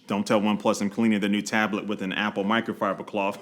don't tell OnePlus I'm cleaning the new tablet with an Apple microfiber cloth.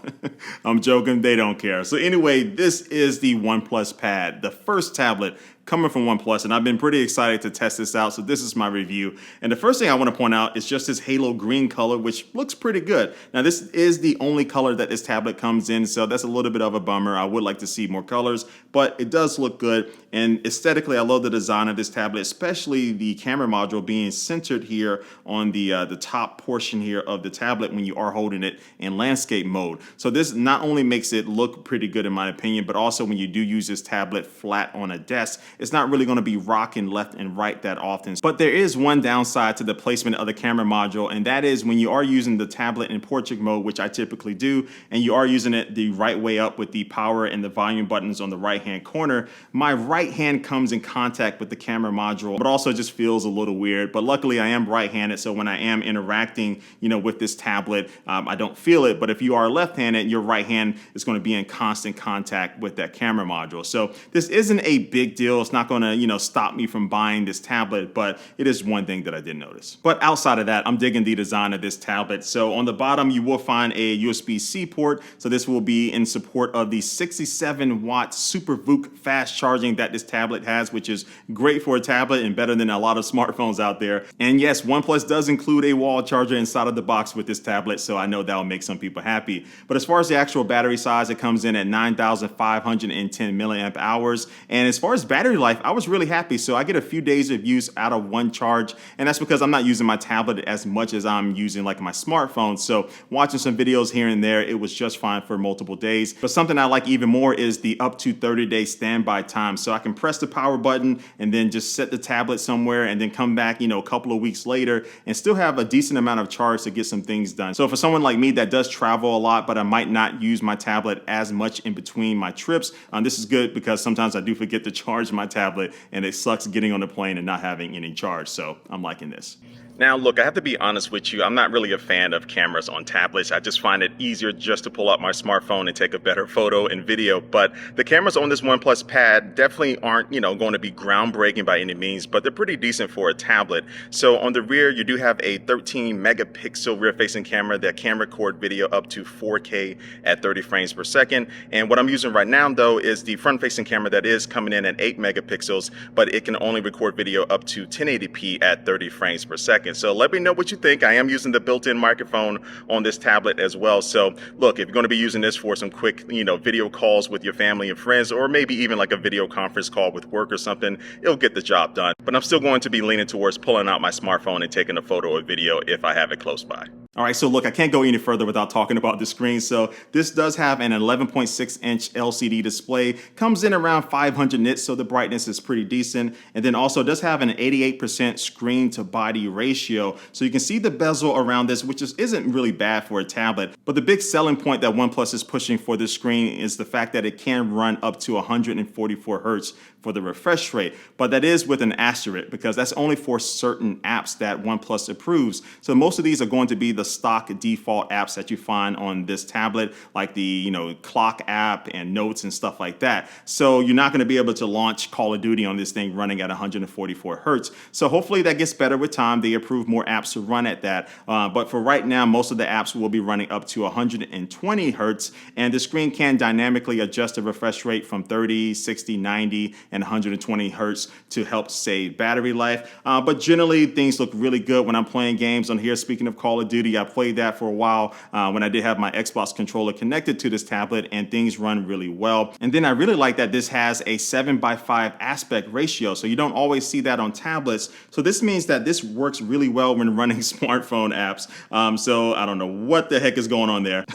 I'm joking, they don't care. So anyway, this is the OnePlus Pad, the first tablet coming from OnePlus, and I've been pretty excited to test this out, so this is my review. And the first thing I want to point out is just this halo green color, which looks pretty good. Now, this is the only color that this tablet comes in, so that's a little bit of a bummer. I would like to see more colors, but it does look good. And aesthetically, I love the design of this tablet, especially the camera module being centered here on the top portion here of the tablet when you are holding it in landscape mode. So this not only makes it look pretty good in my opinion, but also when you do use this tablet flat on a desk, it's not really going to be rocking left and right that often. But there is one downside to the placement of the camera module, and that is when you are using the tablet in portrait mode, which I typically do, and you are using it the right way up with the power and the volume buttons on the right hand corner, my right hand comes in contact with the camera module, but also just feels a little weird. But luckily I am right-handed, so when I am interacting, with this tablet, I don't feel it. But if you are left-handed, your right hand is going to be in constant contact with that camera module. So this isn't a big deal. It's not going to, stop me from buying this tablet, but it is one thing that I did notice. But outside of that, I'm digging the design of this tablet. So on the bottom, you will find a USB-C port. So this will be in support of the 67-watt SuperVOOC fast charging that this tablet has, which is great for a tablet and better than a lot of smartphones out there. And yes, OnePlus does include a wall charger inside of the box with this tablet, so I know that will make some people happy. But as far as the actual battery size, it comes in at 9,510 milliamp hours. And as far as battery life, I was really happy. So I get a few days of use out of one charge, and that's because I'm not using my tablet as much as I'm using like my smartphone. So watching some videos here and there, it was just fine for multiple days. But something I like even more is the up to 30-day standby time. So I can press the power button and then just set the tablet somewhere and then come back, a couple of weeks later and still have a decent amount of charge to get some things done. So for someone like me that does travel a lot, but I might not use my tablet as much in between my trips, this is good because sometimes I do forget to charge my tablet and it sucks getting on the plane and not having any charge. So I'm liking this. Now, look, I have to be honest with you. I'm not really a fan of cameras on tablets. I just find it easier just to pull out my smartphone and take a better photo and video. But the cameras on this OnePlus Pad definitely aren't, going to be groundbreaking by any means, but they're pretty decent for a tablet. So on the rear, you do have a 13 megapixel rear-facing camera that can record video up to 4K at 30 frames per second. And what I'm using right now, though, is the front-facing camera that is coming in at 8 megapixels, but it can only record video up to 1080p at 30 frames per second. So let me know what you think. I am using the built-in microphone on this tablet as well. So look, if you're going to be using this for some quick, video calls with your family and friends, or maybe even like a video conference call with work or something, it'll get the job done. But I'm still going to be leaning towards pulling out my smartphone and taking a photo or video if I have it close by. All right, so look, I can't go any further without talking about the screen. So this does have an 11.6-inch LCD display, comes in around 500 nits, so the brightness is pretty decent. And then also does have an 88% screen to body ratio. So you can see the bezel around this, which isn't really bad for a tablet. But the big selling point that OnePlus is pushing for this screen is the fact that it can run up to 144 hertz for the refresh rate. But that is with an asterisk because that's only for certain apps that OnePlus approves. So most of these are going to be the stock default apps that you find on this tablet, like the clock app and notes and stuff like that. So you're not going to be able to launch Call of Duty on this thing running at 144 hertz. So hopefully that gets better with time. They approve more apps to run at that. But for right now, most of the apps will be running up to 120 hertz, and the screen can dynamically adjust the refresh rate from 30, 60, 90, and 120 hertz to help save battery life. But generally, things look really good when I'm playing games on here. Speaking of Call of Duty, I played that for a while when I did have my Xbox controller connected to this tablet, and things run really well. And then I really like that this has a 7:5 aspect ratio, so you don't always see that on tablets. So this means that this works really well when running smartphone apps. So I don't know what the heck is going on there.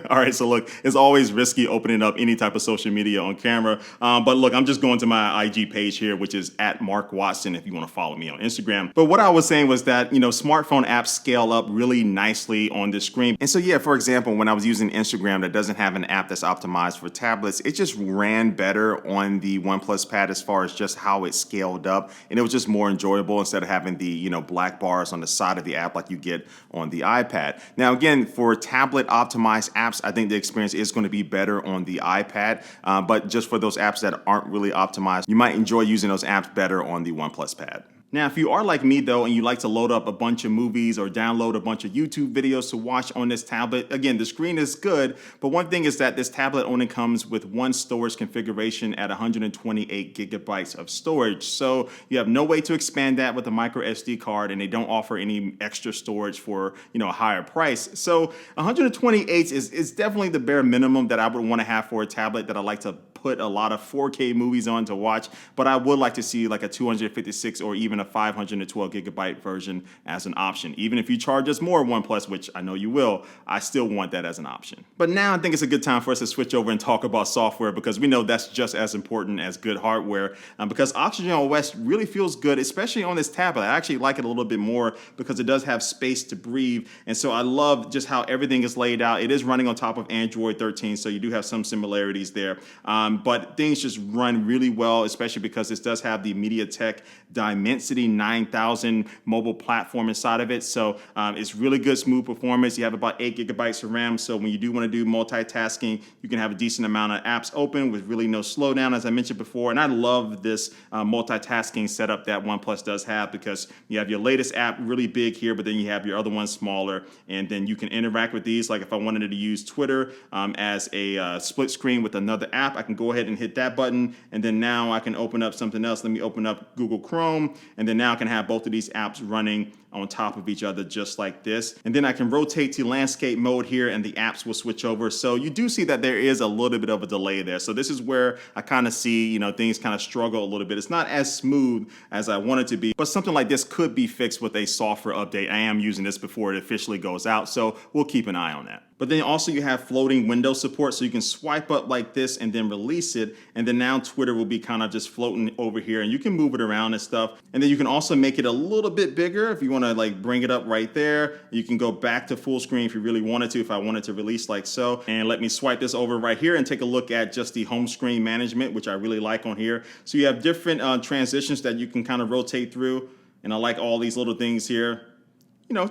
All right, so look, it's always risky opening up any type of social media on camera. But look, I'm just going to my IG page here, which is @MarkWatson if you want to follow me on Instagram. But what I was saying was that, smartphone apps scale up really nicely on this screen. And so, yeah, for example, when I was using Instagram that doesn't have an app that's optimized for tablets, it just ran better on the OnePlus Pad as far as just how it scaled up. And it was just more enjoyable instead of having the, black bars on the side of the app like you get on the iPad. Now, again, for tablet optimized apps, I think the experience is going to be better on the iPad. But just for those apps that aren't really optimized, you might enjoy using those apps better on the OnePlus Pad. Now, if you are like me though, and you like to load up a bunch of movies or download a bunch of YouTube videos to watch on this tablet, again, the screen is good, but one thing is that this tablet only comes with one storage configuration at 128 gigabytes of storage. So you have no way to expand that with a micro SD card, and they don't offer any extra storage for, a higher price. So 128 is definitely the bare minimum that I would want to have for a tablet that I like to put a lot of 4K movies on to watch, but I would like to see like a 256 or even a 512 gigabyte version as an option. Even if you charge us more, OnePlus, which I know you will, I still want that as an option. But now I think it's a good time for us to switch over and talk about software, because we know that's just as important as good hardware. Because oxygenos really feels good, especially on this tablet. I actually like it a little bit more because it does have space to breathe, and so I love just how everything is laid out. It is running on top of Android 13, so you do have some similarities there. But things just run really well, especially because this does have the MediaTek Dimensity 9000 mobile platform inside of it. So it's really good, smooth performance. You have about 8 gigabytes of RAM. So when you do want to do multitasking, you can have a decent amount of apps open with really no slowdown, as I mentioned before. And I love this multitasking setup that OnePlus does have, because you have your latest app really big here, but then you have your other ones smaller. And then you can interact with these. Like if I wanted to use Twitter as a split screen with another app, I can go ahead and hit that button, and then now I can open up something else. Let me open up Google Chrome, and then now I can have both of these apps running on top of each other just like this. And then I can rotate to landscape mode here, and the apps will switch over. So you do see that there is a little bit of a delay there. So this is where I kind of see, things kind of struggle a little bit. It's not as smooth as I want it to be, but something like this could be fixed with a software update. I am using this before it officially goes out, so we'll keep an eye on that. But then also you have floating window support, so you can swipe up like this and then release it, and then now Twitter will be kind of just floating over here, and you can move it around and stuff. And then you can also make it a little bit bigger if you want to like bring it up right there. You can go back to full screen if you really wanted to, if I wanted to release like so. And let me swipe this over right here and take a look at just the home screen management, which I really like on here. So you have different transitions that you can kind of rotate through, and I like all these little things here.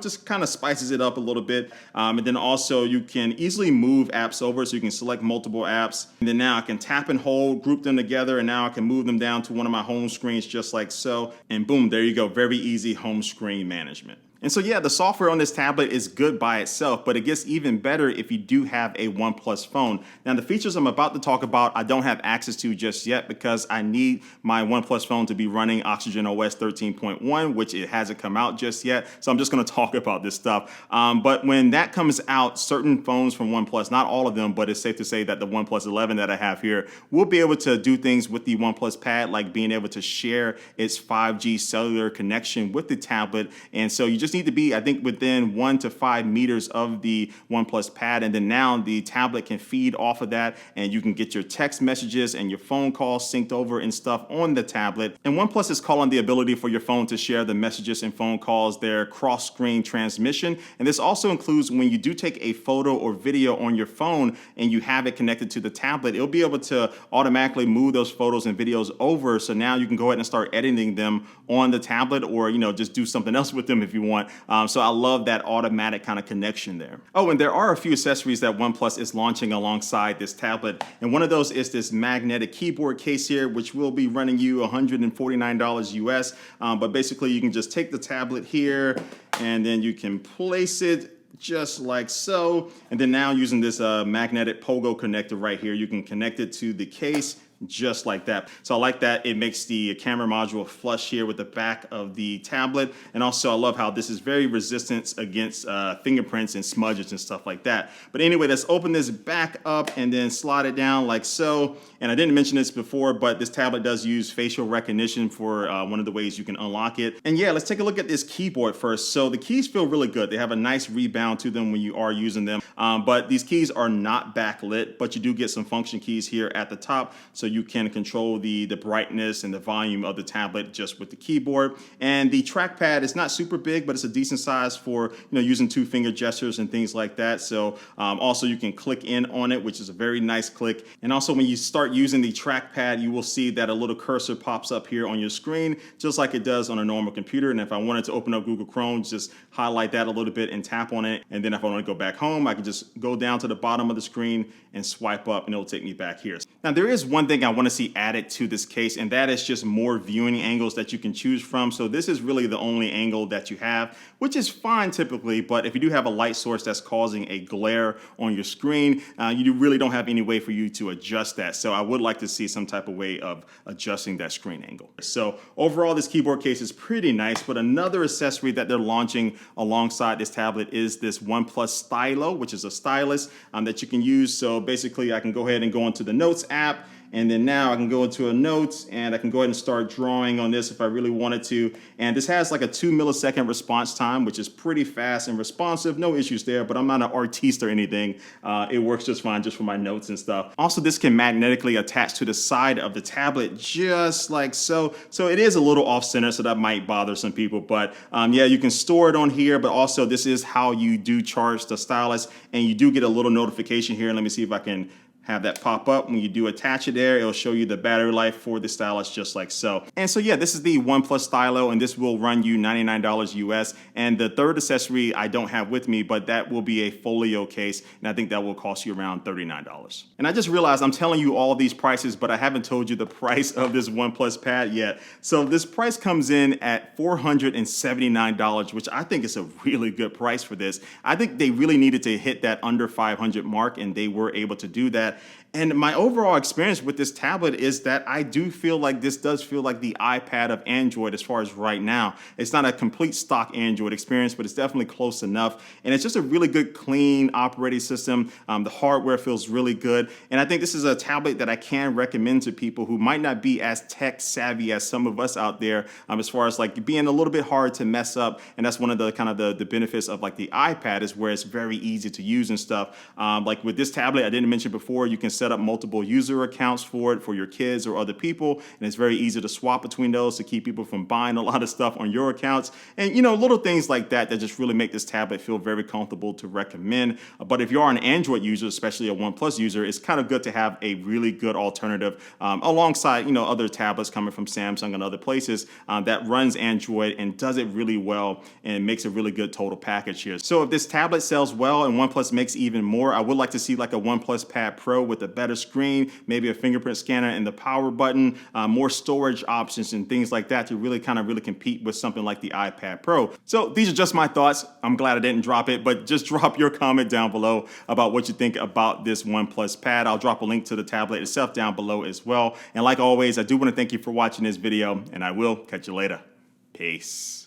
Just kind of spices it up a little bit. And then also you can easily move apps over, so you can select multiple apps. And then now I can tap and hold, group them together, and now I can move them down to one of my home screens just like so. And boom, there you go. Very easy home screen management. And so yeah, the software on this tablet is good by itself, but it gets even better if you do have a OnePlus phone. Now the features I'm about to talk about, I don't have access to just yet, because I need my OnePlus phone to be running oxygenos 13.1, which it hasn't come out just yet. So I'm just gonna talk about this stuff. But when that comes out, certain phones from OnePlus, not all of them, but it's safe to say that the OnePlus 11 that I have here will be able to do things with the OnePlus Pad, like being able to share its 5G cellular connection with the tablet. And so you just need to be, I think, within 1 to 5 meters of the OnePlus Pad, and then now the tablet can feed off of that, and you can get your text messages and your phone calls synced over and stuff on the tablet. And OnePlus is calling the ability for your phone to share the messages and phone calls their cross-screen transmission. And this also includes when you do take a photo or video on your phone and you have it connected to the tablet, it'll be able to automatically move those photos and videos over. So now you can go ahead and start editing them on the tablet, or just do something else with them if you want. So I love that automatic kind of connection there. Oh, and there are a few accessories that OnePlus is launching alongside this tablet. And one of those is this magnetic keyboard case here, which will be running you $149 US. But basically you can just take the tablet here, and then you can place it just like so. And then now using this magnetic pogo connector right here, you can connect it to the case just like that. So I like that. It makes the camera module flush here with the back of the tablet. And also I love how this is very resistant against fingerprints and smudges and stuff like that. But anyway, let's open this back up and then slide it down like so. And I didn't mention this before, but this tablet does use facial recognition for one of the ways you can unlock it. And yeah, let's take a look at this keyboard first. So the keys feel really good. They have a nice rebound to them when you are using them. But these keys are not backlit, but you do get some function keys here at the top. So you can control the brightness and the volume of the tablet just with the keyboard. And the trackpad is not super big, but it's a decent size for using 2-finger gestures and things like that. So also you can click in on it, which is a very nice click. And also when you start using the trackpad, you will see that a little cursor pops up here on your screen, just like it does on a normal computer. And if I wanted to open up Google Chrome, just highlight that a little bit and tap on it. And then if I want to go back home, I can just go down to the bottom of the screen and swipe up, and it'll take me back here. Now there is one thing thing I want to see added to this case, and that is just more viewing angles that you can choose from. So this is really the only angle that you have, which is fine typically, but if you do have a light source that's causing a glare on your screen, you really don't have any way for you to adjust that. So I would like to see some type of way of adjusting that screen angle. So overall, this keyboard case is pretty nice, but another accessory that they're launching alongside this tablet is this OnePlus Stylo, which is a stylus that you can use. So basically I can go ahead and go into the Notes app, and then now I can go into a notes and I can go ahead and start drawing on this if I really wanted to. And this has like a 2 millisecond response time, which is pretty fast and responsive. No issues there, but I'm not an artiste or anything. It works just fine just for my notes and stuff. Also, this can magnetically attach to the side of the tablet just like so. So it is a little off center, so that might bother some people. But yeah, you can store it on here, but also this is how you do charge the stylus. And you do get a little notification here. Let me see if I can have that pop up. When you do attach it there, it'll show you the battery life for the stylus just like so. And so yeah, this is the OnePlus Stylo, and this will run you $99 US. And the third accessory I don't have with me, but that will be a folio case, and I think that will cost you around $39. And I just realized I'm telling you all these prices, but I haven't told you the price of this OnePlus Pad yet. So this price comes in at $479, which I think is a really good price for this. I think they really needed to hit that under 500 mark, and they were able to do that. And my overall experience with this tablet is that I do feel like this does feel like the iPad of Android as far as right now. It's not a complete stock Android experience, but it's definitely close enough. And it's just a really good, clean operating system. The hardware feels really good. And I think this is a tablet that I can recommend to people who might not be as tech savvy as some of us out there, as far as like being a little bit hard to mess up. And that's one of the kind of the benefits of like the iPad, is where it's very easy to use and stuff. Like with this tablet, I didn't mention before, you can set up multiple user accounts for it for your kids or other people, and it's very easy to swap between those to keep people from buying a lot of stuff on your accounts. And you know, little things like that that just really make this tablet feel very comfortable to recommend. But if you are an Android user, especially a OnePlus user, it's kind of good to have a really good alternative alongside, you know, other tablets coming from Samsung and other places that runs Android and does it really well and makes a really good total package here. So if this tablet sells well and OnePlus makes even more, I would like to see like a OnePlus Pad Pro with a better screen, maybe a fingerprint scanner and the power button, more storage options and things like that to really compete with something like the iPad Pro. So these are just my thoughts. I'm glad I didn't drop it, but just drop your comment down below about what you think about this OnePlus Pad. I'll drop a link to the tablet itself down below as well. And like always, I do want to thank you for watching this video, and I will catch you later. Peace.